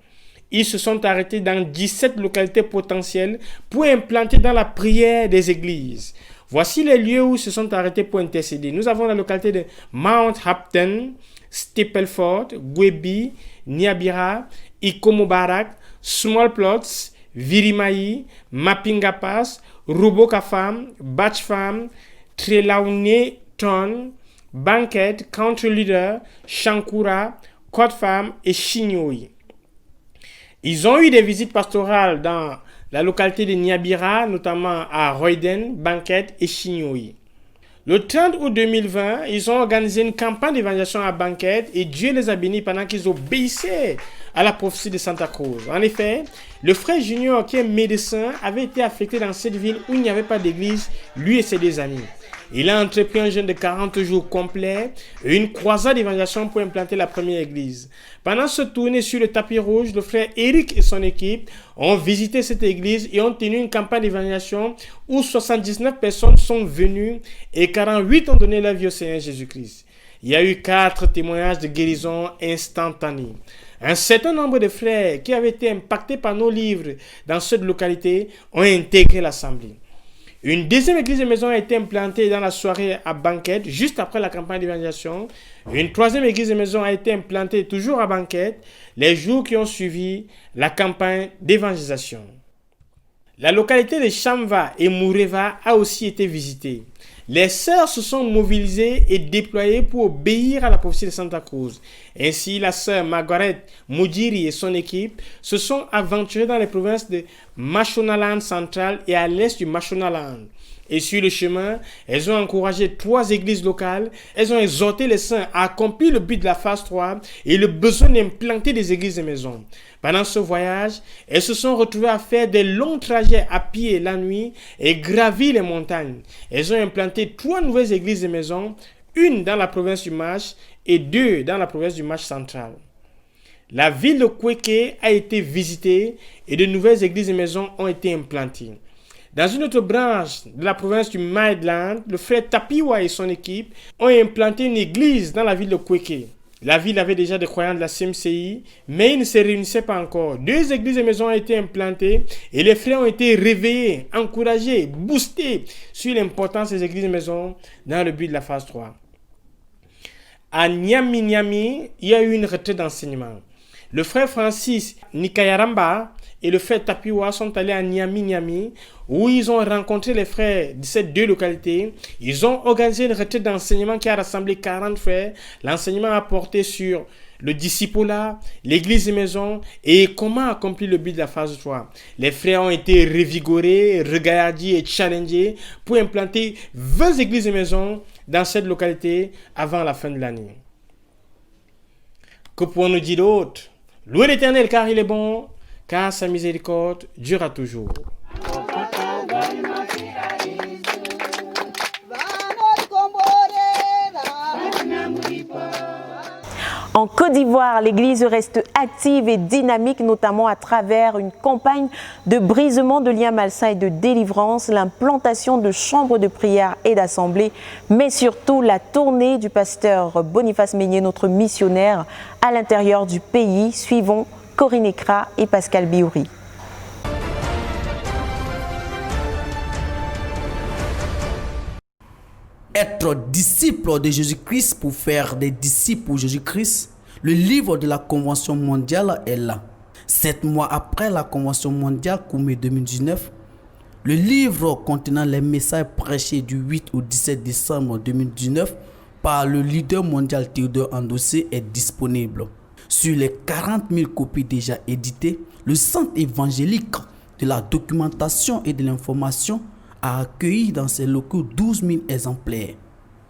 Ils se sont arrêtés dans 17 localités potentielles pour implanter dans la prière des églises. Voici les lieux où ils se sont arrêtés pour intercéder. Nous avons la localité de Mount Hampton, Stapleford, Gwebi, Nyabira, Ikomobarak, Small Plots, Virimayi, Mapinga Pass, Ruboka Farm, Batch Farm, Trelawney-Ton, Banquet, Country Leader, Shankura, Court Farm et Chinyoyi. Ils ont eu des visites pastorales dans la localité de Nyabira, notamment à Royden, Banquet et Chinyoyi. Le 30 août 2020, ils ont organisé une campagne d'évangélisation à Banquet et Dieu les a bénis pendant qu'ils obéissaient à la prophétie de Santa Cruz. En effet, le frère Junior, qui est médecin, avait été affecté dans cette ville où il n'y avait pas d'église, lui et ses deux amis. Il a entrepris un jeûne de 40 jours complet et une croisade d'évangélisation pour implanter la première église. Pendant ce tournée sur le tapis rouge, le frère Eric et son équipe ont visité cette église et ont tenu une campagne d'évangélisation où 79 personnes sont venues et 48 ont donné leur vie au Seigneur Jésus-Christ. Il y a eu 4 témoignages de guérison instantanée. Un certain nombre de frères qui avaient été impactés par nos livres dans cette localité ont intégré l'assemblée. Une deuxième église de maison a été implantée dans la soirée à Banquet, juste après la campagne d'évangélisation. Une troisième église de maison a été implantée toujours à Banquet, les jours qui ont suivi la campagne d'évangélisation. La localité de Chamva et Moureva a aussi été visitée. Les sœurs se sont mobilisées et déployées pour obéir à la prophétie de Santa Cruz. Ainsi, la sœur Margaret Mujiri et son équipe se sont aventurées dans les provinces de Mashonaland central et à l'est du Mashonaland. Et sur le chemin, elles ont encouragé 3 églises locales. Elles ont exhorté les saints à accomplir le but de la phase 3 et le besoin d'implanter des églises et maisons. Pendant ce voyage, elles se sont retrouvées à faire des longs trajets à pied la nuit et gravir les montagnes. Elles ont implanté 3 nouvelles églises et maisons, une dans la province du Mash et 2 dans la province du Match central. La ville de Kweke a été visitée et de nouvelles églises et maisons ont été implantées. Dans une autre branche de la province du Maidland, le frère Tapiwa et son équipe ont implanté une église dans la ville de Kweke. La ville avait déjà des croyants de la CMCI, mais ils ne se réunissaient pas encore. 2 églises et maisons ont été implantées et les frères ont été réveillés, encouragés, boostés sur l'importance des églises et maisons dans le but de la phase 3. À Niami, il y a eu une retraite d'enseignement. Le frère Francis Nikayaramba et le frère Tapiwa sont allés à Niami, où ils ont rencontré les frères de ces 2 localités. Ils ont organisé une retraite d'enseignement qui a rassemblé 40 frères. L'enseignement a porté sur le discipulat, l'église et maison et comment accomplir le but de la phase 3. Les frères ont été revigorés, regaillardis et challengés pour implanter 20 églises et maisons dans cette localité avant la fin de l'année. Que pouvons-nous dire d'autre? Louez l'Éternel car il est bon, car sa miséricorde durera toujours. En Côte d'Ivoire, l'Église reste active et dynamique, notamment à travers une campagne de brisement de liens malsains et de délivrance, l'implantation de chambres de prière et d'assemblées, mais surtout la tournée du pasteur Boniface Meignier, notre missionnaire, à l'intérieur du pays. Suivons Corinne Ekra et Pascal Biouri. Être disciple de Jésus-Christ pour faire des disciples pour Jésus-Christ, le livre de la Convention mondiale est là. 7 mois après la Convention mondiale, Koumé 2019, le livre contenant les messages prêchés du 8 au 17 décembre 2019 par le leader mondial Théodore Andossé est disponible. Sur les 40 000 copies déjà éditées, le Centre évangélique de la documentation et de l'information a accueilli dans ses locaux 12 000 exemplaires.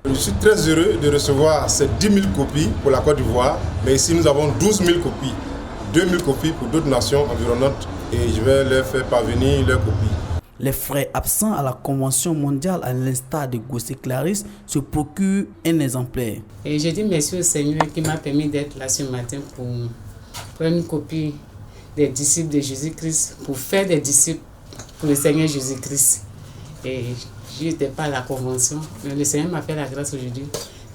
Je suis très heureux de recevoir ces 10 000 copies pour la Côte d'Ivoire, mais ici nous avons 12 000 copies, 2 000 copies pour d'autres nations environnantes et je vais leur faire parvenir leurs copies. Les frères absents à la Convention mondiale, à l'instar de Gossé Clarisse, se procurent un exemplaire. Et je dis merci au Seigneur qui m'a permis d'être là ce matin pour prendre une copie des disciples de Jésus-Christ, pour faire des disciples pour le Seigneur Jésus-Christ. Et je n'étais pas à la convention, mais le Seigneur m'a fait la grâce aujourd'hui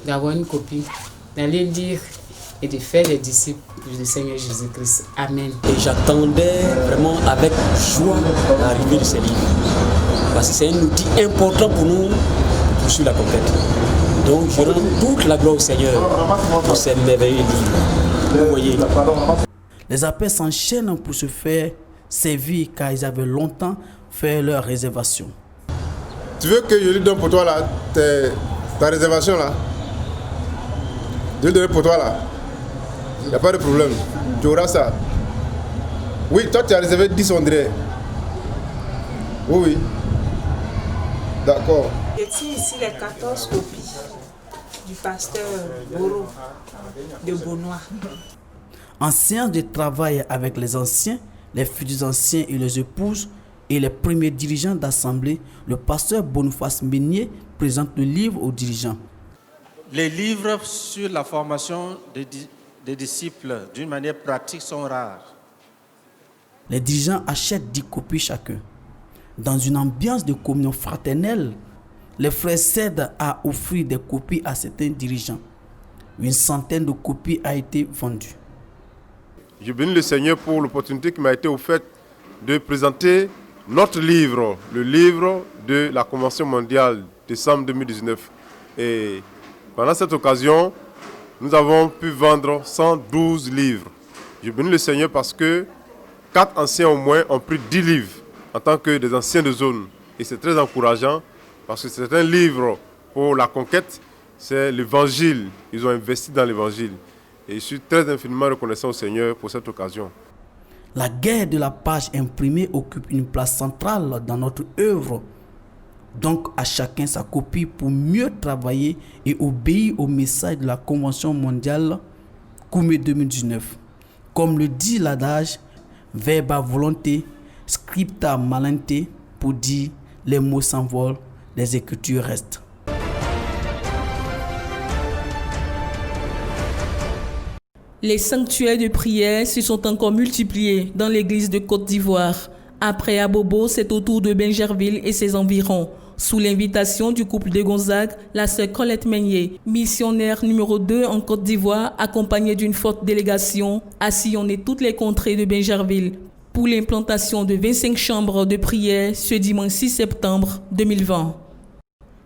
d'avoir une copie, d'aller lire et de faire des disciples pour le Seigneur Jésus-Christ. Amen. Et j'attendais vraiment avec joie l'arrivée de ces livres, parce que c'est un outil important pour nous pour poursuivre la conquête. Donc je rends toute la gloire au Seigneur pour ces merveilleux livres. Vous voyez. Les appels s'enchaînent pour se faire servir car ils avaient longtemps fait leur réservation. Tu veux que je lui donne pour toi là, ta réservation là? Je vais donner pour toi là. Il n'y a pas de problème. Tu auras ça. Oui, toi tu as réservé 10 André. Oui, oui. D'accord. Je tiens ici les 14 copies du pasteur Boro de Beaunois. En séance de travail avec les anciens, les futurs anciens et les épouses, et les premiers dirigeants d'assemblée, le pasteur Boniface Meignier présente le livre aux dirigeants. Les livres sur la formation des disciples d'une manière pratique sont rares. Les dirigeants achètent 10 copies chacun. Dans une ambiance de communion fraternelle, les frères cèdent à offrir des copies à certains dirigeants. Une centaine de copies a été vendue. Je bénis le Seigneur pour l'opportunité qui m'a été offerte de présenter notre livre, le livre de la Convention mondiale, décembre 2019. Et pendant cette occasion, nous avons pu vendre 112 livres. Je bénis le Seigneur parce que 4 anciens au moins ont pris 10 livres en tant que des anciens de zone. Et c'est très encourageant parce que c'est un livre pour la conquête, c'est l'évangile. Ils ont investi dans l'évangile. Et je suis très infiniment reconnaissant au Seigneur pour cette occasion. La guerre de la page imprimée occupe une place centrale dans notre œuvre. Donc à chacun sa copie pour mieux travailler et obéir au message de la Convention mondiale Koumé 2019. Comme le dit l'adage, verba volonté, scripta malente, pour dire les mots s'envolent, les écritures restent. Les sanctuaires de prière se sont encore multipliés dans l'église de Côte d'Ivoire. Après Abobo, c'est au tour de Bingerville et ses environs. Sous l'invitation du couple de Gonzague, la sœur Colette Meignier, missionnaire numéro 2 en Côte d'Ivoire, accompagnée d'une forte délégation, a sillonné toutes les contrées de Bingerville pour l'implantation de 25 chambres de prière ce dimanche 6 septembre 2020.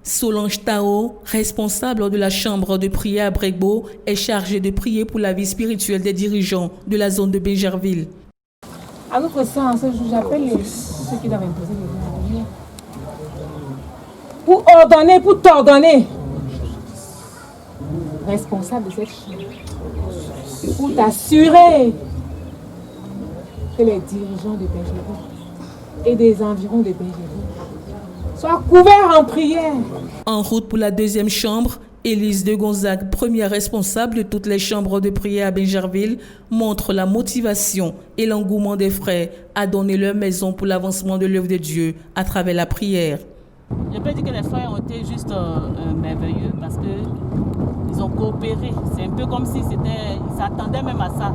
Solange Tao, responsable de la chambre de prière à Bregbo, est chargée de prier pour la vie spirituelle des dirigeants de la zone de Bingerville. À notre sens, j'appelle ceux qui doivent imposer les lois pour ordonner, pour t'ordonner, responsable de cette chose, pour t'assurer que les dirigeants de Bingerville et des environs de Bingerville soient couverts en prière. En route pour la deuxième chambre, Élise de Gonzague, première responsable de toutes les chambres de prière à Bingerville, montre la motivation et l'engouement des frères à donner leur maison pour l'avancement de l'œuvre de Dieu à travers la prière. Je peux dire que les frères ont été juste merveilleux parce qu'ils ont coopéré. C'est un peu comme si ils s'attendaient même à ça.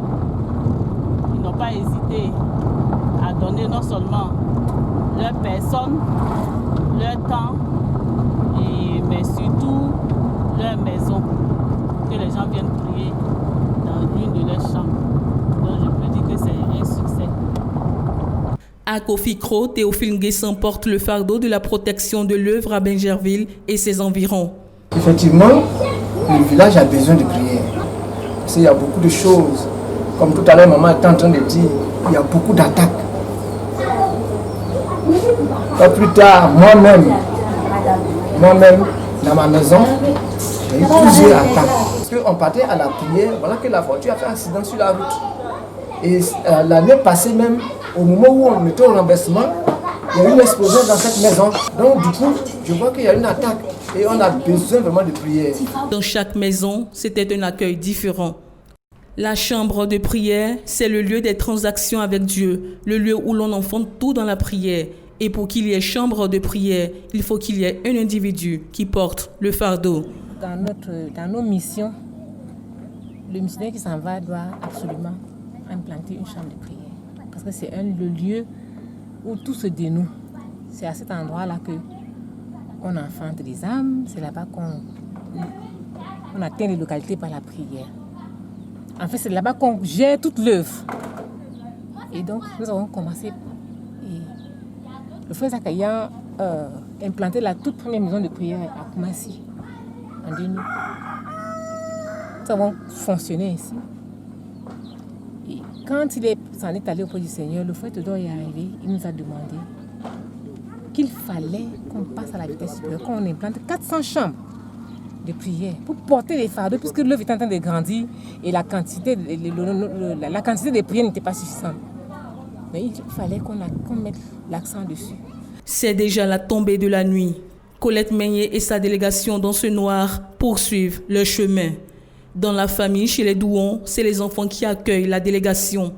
Ils n'ont pas hésité à donner non seulement leur personne, leur temps, mais surtout leur maison, que les gens viennent prier dans l'une de leurs chambres. Donc je peux dire que c'est un succès. À Kofikro, Théophile Nguessan porte le fardeau de la protection de l'œuvre à Bingerville et ses environs. Effectivement, le village a besoin de prière. Parce qu'il y a beaucoup de choses. Comme tout à l'heure, maman était en train de dire, il y a beaucoup d'attaques. Pas plus tard, moi-même, dans ma maison, j'ai eu plusieurs attaques. Parce qu'on partait à la prière, voilà que la voiture a fait un accident sur la route. Et l'année passée même, au moment où on était au renversement, il y a eu une explosion dans cette maison. Donc du coup, je vois qu'il y a une attaque et on a besoin vraiment de prière. Dans chaque maison, c'était un accueil différent. La chambre de prière, c'est le lieu des transactions avec Dieu, le lieu où l'on enfante tout dans la prière. Et pour qu'il y ait chambre de prière, il faut qu'il y ait un individu qui porte le fardeau. Dans nos missions, le missionnaire qui s'en va doit absolument implanter une chambre de prière. Parce que c'est le lieu où tout se dénoue. C'est à cet endroit-là qu'on enfante les âmes. C'est là-bas qu'on atteint les localités par la prière. En fait, c'est là-bas qu'on gère toute l'œuvre. Et donc, nous avons commencé. Le frère Zakaïa implanté la toute première maison de prière à Koumassi en 2000. Nous avons fonctionné ici. Et quand il s'en est allé auprès du Seigneur, le frère Théodore est arrivé, il nous a demandé qu'il fallait qu'on passe à la vitesse supérieure, qu'on implante 400 chambres de prière pour porter les fardeaux, puisque l'œuvre était en train de grandir et la quantité des prières n'était pas suffisante. Mais il fallait qu'on mette l'accent dessus. C'est déjà la tombée de la nuit. Colette Meignier et sa délégation dans ce noir poursuivent leur chemin. Dans la famille, chez les Douons, c'est les enfants qui accueillent la délégation.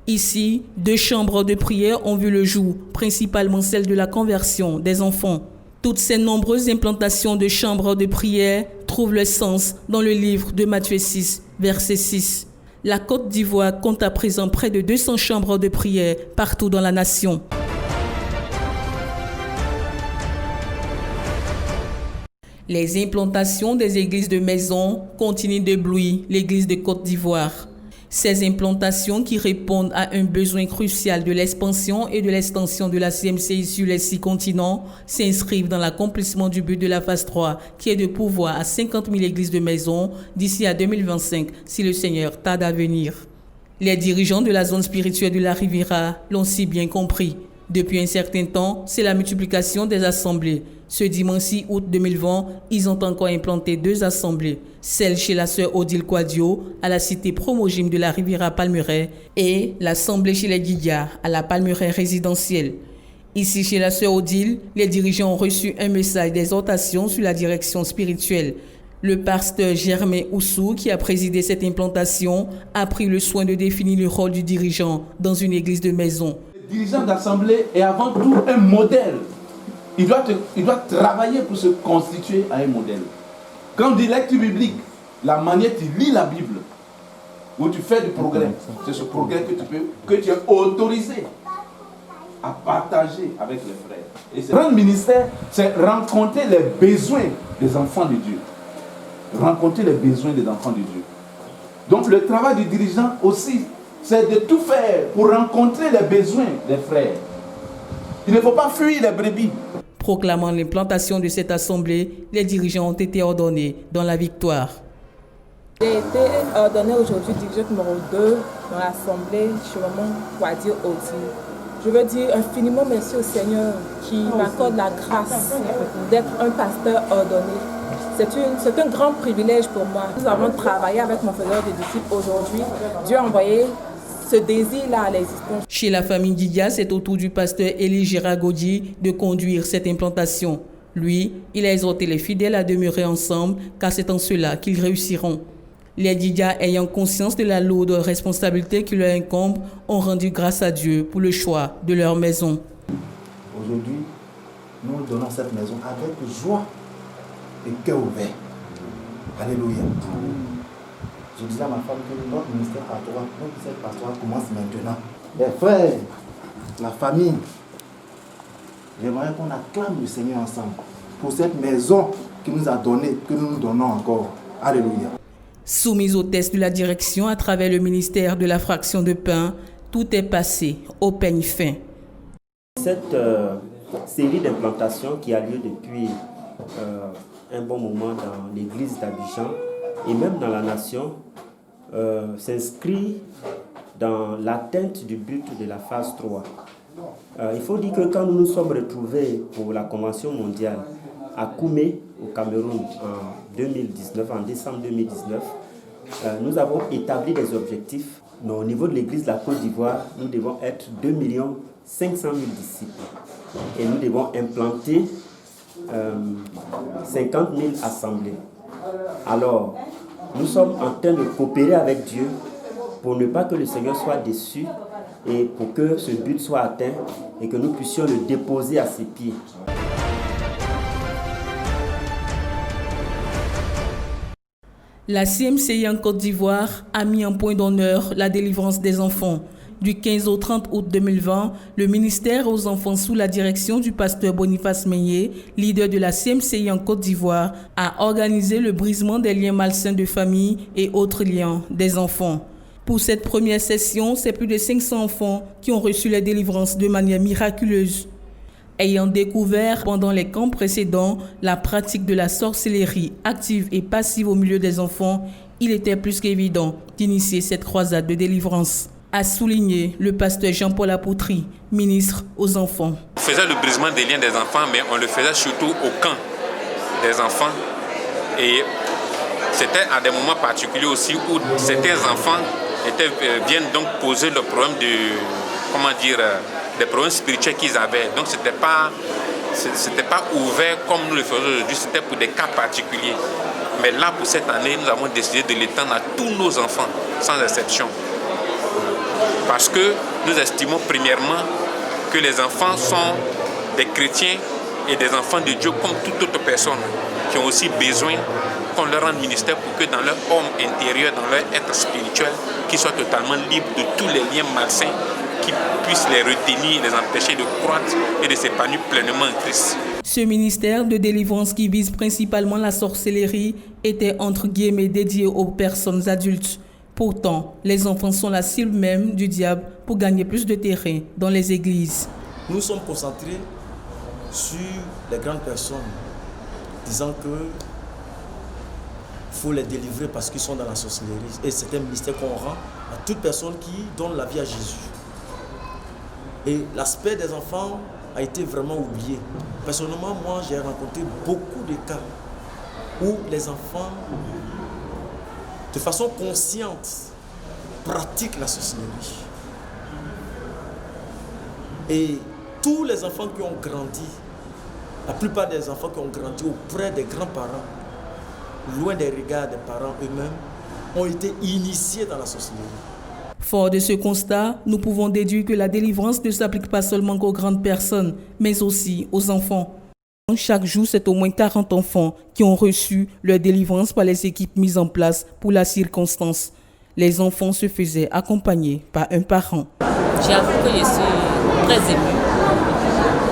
Ici, 2 chambres de prière ont vu le jour, principalement celle de la conversion des enfants. Toutes ces nombreuses implantations de chambres de prière trouvent leur sens dans le livre de Matthieu 6, verset 6. La Côte d'Ivoire compte à présent près de 200 chambres de prière partout dans la nation. Les implantations des églises de maison continuent d'éblouir l'église de Côte d'Ivoire. Ces implantations qui répondent à un besoin crucial de l'expansion et de l'extension de la CMCI sur les 6 continents s'inscrivent dans l'accomplissement du but de la phase 3 qui est de pourvoir à 50 000 églises de maison d'ici à 2025 si le Seigneur tarde à venir. Les dirigeants de la zone spirituelle de la Riviera l'ont si bien compris. Depuis un certain temps, c'est la multiplication des assemblées. Ce dimanche 6 août 2020, ils ont encore implanté 2 assemblées. Celle chez la sœur Odile Quadio à la cité Promogym de la Riviera Palmeraie et l'assemblée chez les Guigas à la Palmeraie résidentielle. Ici chez la sœur Odile, les dirigeants ont reçu un message d'exhortation sur la direction spirituelle. Le pasteur Germain Oussou, qui a présidé cette implantation, a pris le soin de définir le rôle du dirigeant dans une église de maison. Le dirigeant d'assemblée est avant tout un modèle. Il doit travailler pour se constituer à un modèle. Quand on dit lecture biblique, la manière tu lis la Bible, où tu fais du progrès, c'est ce progrès que tu es autorisé à partager avec les frères. Et ce grand ministère, c'est rencontrer les besoins des enfants de Dieu. Rencontrer les besoins des enfants de Dieu. Donc le travail du dirigeant aussi, c'est de tout faire pour rencontrer les besoins des frères. Il ne faut pas fuir les brebis. Proclamant l'implantation de cette assemblée, les dirigeants ont été ordonnés dans la victoire. J'ai été ordonné aujourd'hui dirigeant numéro 2 dans l'assemblée Chiromon Wadi Odi. Je veux dire infiniment merci au Seigneur qui m'accorde la grâce d'être un pasteur ordonné. C'est un grand privilège pour moi. Nous avons travaillé avec mon faiseur de disciples aujourd'hui. Dieu a envoyé ce désir-là à l'existence. Chez la famille Didia, c'est au tour du pasteur Élie Giragodi de conduire cette implantation. Lui, il a exhorté les fidèles à demeurer ensemble, car c'est en cela qu'ils réussiront. Les Didia, ayant conscience de la lourde responsabilité qui leur incombe, ont rendu grâce à Dieu pour le choix de leur maison. Aujourd'hui, nous donnons cette maison avec joie et cœur ouvert. Alléluia. Je disais à ma femme que notre ministère pastoral, notre ministère pastoral commence maintenant. Les frères, la famille, j'aimerais qu'on acclame le Seigneur ensemble pour cette maison qu'il nous a donnée, que nous nous donnons encore. Alléluia. Soumise au test de la direction à travers le ministère de la fraction de pain, tout est passé au peigne fin. Cette série d'implantations qui a lieu depuis un bon moment dans l'église d'Abidjan et même dans la nation s'inscrit dans l'atteinte du but de la phase 3. Il faut dire que quand nous nous sommes retrouvés pour la Convention mondiale à Koumé, au Cameroun, en décembre 2019, nous avons établi des objectifs. Mais au niveau de l'église de la Côte d'Ivoire, nous devons être 2 500 000 disciples. Et nous devons implanter 50 000 assemblées. Alors, nous sommes en train de coopérer avec Dieu pour ne pas que le Seigneur soit déçu et pour que ce but soit atteint et que nous puissions le déposer à ses pieds. La CMCI en Côte d'Ivoire a mis en point d'honneur la délivrance des enfants. Du 15 au 30 août 2020, le ministère aux enfants sous la direction du pasteur Boniface Meignet, leader de la CMCI en Côte d'Ivoire, a organisé le brisement des liens malsains de famille et autres liens des enfants. Pour cette première session, c'est plus de 500 enfants qui ont reçu la délivrance de manière miraculeuse. Ayant découvert pendant les camps précédents la pratique de la sorcellerie active et passive au milieu des enfants, il était plus qu'évident d'initier cette croisade de délivrance, a souligné le pasteur Jean-Paul Apoutry, ministre aux enfants. On faisait le brisement des liens des enfants, mais on le faisait surtout au camp des enfants. Et c'était à des moments particuliers aussi où certains enfants viennent donc poser le problème des problèmes spirituels qu'ils avaient. Donc c'était pas ouvert comme nous le faisons aujourd'hui, c'était pour des cas particuliers. Mais là, pour cette année, nous avons décidé de l'étendre à tous nos enfants, sans exception. Parce que nous estimons premièrement que les enfants sont des chrétiens et des enfants de Dieu comme toute autre personne qui ont aussi besoin qu'on leur rende ministère pour que dans leur homme intérieur, dans leur être spirituel, qu'ils soient totalement libres de tous les liens malsains qui puissent les retenir, les empêcher de croître et de s'épanouir pleinement en Christ. Ce ministère de délivrance qui vise principalement la sorcellerie était entre guillemets dédié aux personnes adultes. Pourtant, les enfants sont la cible même du diable pour gagner plus de terrain dans les églises. Nous sommes concentrés sur les grandes personnes, disant que faut les délivrer parce qu'ils sont dans la sorcellerie. Et c'est un ministère qu'on rend à toute personne qui donne la vie à Jésus. Et l'aspect des enfants a été vraiment oublié. Personnellement, moi, j'ai rencontré beaucoup de cas où les enfants, de façon consciente, pratiquent la sorcellerie. Et tous les enfants qui ont grandi, la plupart des enfants qui ont grandi auprès des grands-parents, loin des regards des parents eux-mêmes, ont été initiés dans la sorcellerie. Fort de ce constat, nous pouvons déduire que la délivrance ne s'applique pas seulement aux grandes personnes, mais aussi aux enfants. Chaque jour, c'est au moins 40 enfants qui ont reçu leur délivrance par les équipes mises en place pour la circonstance. Les enfants se faisaient accompagner par un parent. J'avoue que je suis très émue,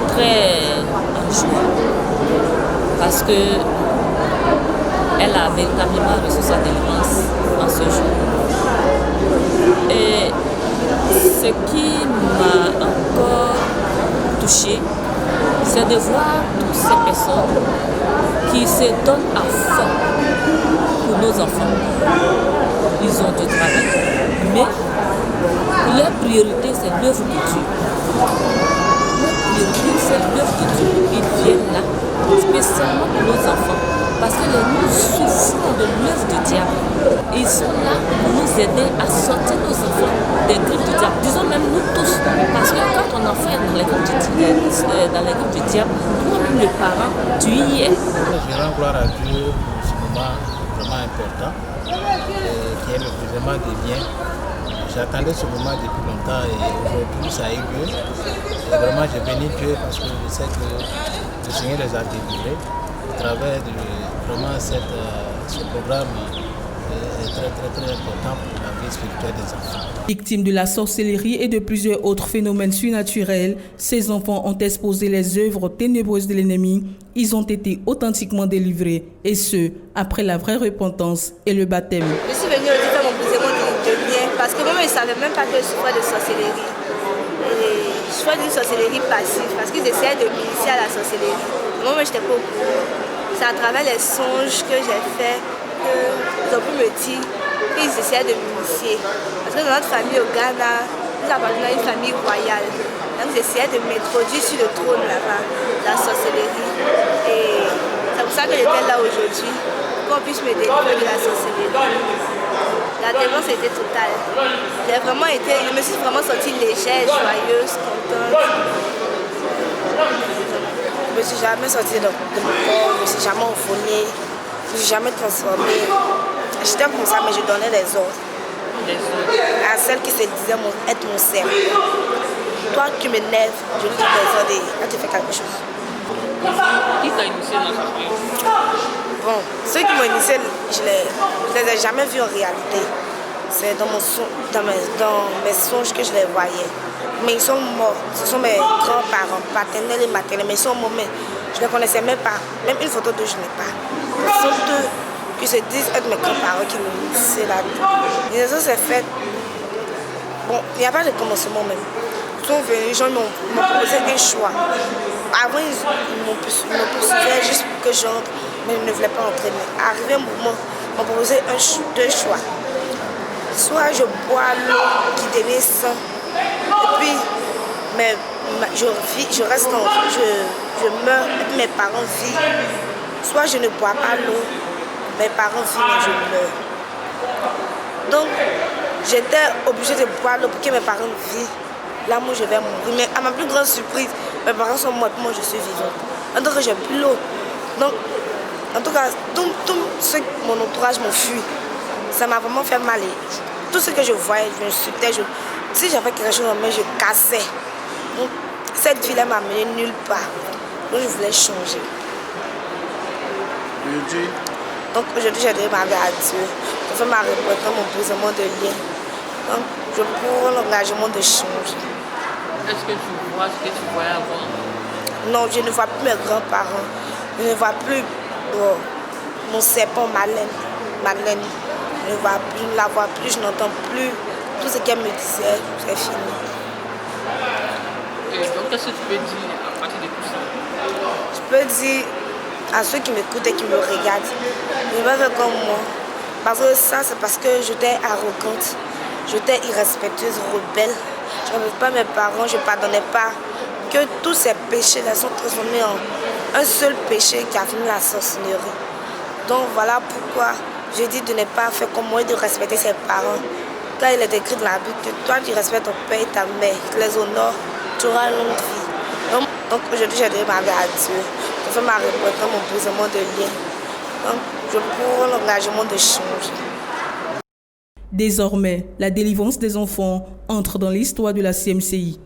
très en joie, parce que elle a véritablement reçu sa délivrance en ce jour. Et ce qui m'a encore touchée, c'est de voir toutes ces personnes qui se donnent à fond pour nos enfants. Ils ont du travail, mais leur priorité, c'est l'œuvre de Dieu. Leur priorité, c'est l'œuvre de Dieu. Ils viennent là, spécialement pour nos enfants, parce que nous souffrons de l'œuvre du diable. Ils sont là pour nous aider à sortir nos enfants des griffes du diable. Disons même nous tous, parce que quand ton enfant est dans les griffes du diable, toi-même le parent, tu y es. Je rends gloire à Dieu pour ce moment vraiment important, qui est le gouvernement des biens. J'attendais ce moment depuis longtemps et aujourd'hui ça a eu lieu. Et vraiment je bénis Dieu parce que je sais que le Seigneur les a délivrés au travers de vraiment ce programme est très important pour la vie spirituelle des enfants. Victimes de la sorcellerie et de plusieurs autres phénomènes surnaturels, ces enfants ont exposé les œuvres ténébreuses de l'ennemi. Ils ont été authentiquement délivrés, et ce, après la vraie repentance et le baptême. Je suis venue aussi faire mon brisement de bien, parce que moi, je ne savais même pas que je souffrais de sorcellerie. Et je souffrais d'une sorcellerie passive, parce qu'ils essayaient de m'initier à la sorcellerie. Moi, je n'étais pas au courant. C'est à travers les songes que j'ai faits qu'ils ont pu me dire qu'ils essayaient de m'initier. Parce que dans notre famille au Ghana, nous appartenons à une famille royale. Donc ils essayaient de m'introduire sur le trône là-bas, la sorcellerie. Et c'est pour ça que j'étais là aujourd'hui, qu'on puisse me délivrer de la sorcellerie. La délivrance a été totale. Je me suis vraiment sentie légère, joyeuse, contente. Je ne me suis jamais sortie de mon corps, je ne me suis jamais enfournée, je ne me suis jamais transformée. J'étais comme ça, mais je donnais des ordres. À celle qui se disait être mon servant. Toi qui m'énerves, je lui dis des ordres et là tu fais quelque chose. Qui t'a initié dans ce pays? Bon, ceux qui m'ont initié, je ne les ai jamais vus en réalité. C'est dans mes songes que je les voyais. Mais ils sont morts. Ce sont mes grands-parents, paternels et maternels. Mais ils sont morts, mais je ne les connaissais même pas. Même une photo d'eux, je n'ai pas. Ce sont eux qui se disent être mes grands-parents qui m'ont initié là-dedans. L'initiation s'est faite. Bon, il n'y a pas de commencement même. Ils sont venus, les gens m'ont proposé un choix. Avant, ils m'ont poursuivi juste pour que j'entre, mais ils ne voulaient pas entrer. Mais arrivé un moment, ils m'ont proposé deux choix. Soit je bois l'eau qui devient sang, et puis je reste en vie, je meurs, et puis mes parents vivent. Soit je ne bois pas l'eau, mes parents vivent, mais je meurs. Donc, j'étais obligée de boire l'eau pour que mes parents vivent. Là, moi, je vais mourir. Mais à ma plus grande surprise, mes parents sont morts, moi, je suis vivante. En tout cas, j'ai plus l'eau. Donc, en tout cas, tout ce que mon entourage m'ont fui, ça m'a vraiment fait mal. Tout ce que je voyais, je me insultais. Si j'avais quelque chose en main, je cassais. Donc, cette vie-là m'a mené nulle part. Donc, je voulais changer. Aujourd'hui? Donc, aujourd'hui, j'ai donné ma vie à Dieu. Je fais ma repentance, mon brisement de lien. Donc, je prends l'engagement de changer. Est-ce que tu vois ce que tu voyais avant? Non, je ne vois plus mes grands-parents. Je ne vois plus mon serpent Madeleine. Je ne la vois plus, je n'entends plus. Tout ce qu'elle me disait, c'est fini. Et donc, qu'est-ce que tu peux dire à partir de tout ça? Je peux dire à ceux qui m'écoutent et qui me regardent, ne pas faire comme moi. Parce que ça, c'est parce que j'étais arrogante, j'étais irrespectueuse, rebelle. Je n'aimais pas mes parents, je ne pardonnais pas. Que tous ces péchés-là sont transformés en un seul péché qui a fini la sorcellerie. Donc voilà pourquoi je dis de ne pas faire comme moi et de respecter ses parents. Car il est écrit dans la Bible que toi tu respectes ton père et ta mère, tu les honores, tu auras une longue vie. Donc aujourd'hui j'ai donné ma vie à Dieu. Je fais ma repentance, mon brisement de lien. Donc, je prends l'engagement de changer. Désormais, la délivrance des enfants entre dans l'histoire de la CMCI.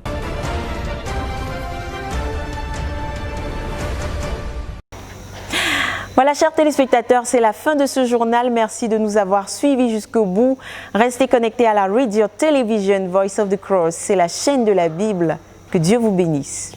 Voilà, chers téléspectateurs, c'est la fin de ce journal. Merci de nous avoir suivis jusqu'au bout. Restez connectés à la Radio Television Voice of the Cross. C'est la chaîne de la Bible. Que Dieu vous bénisse.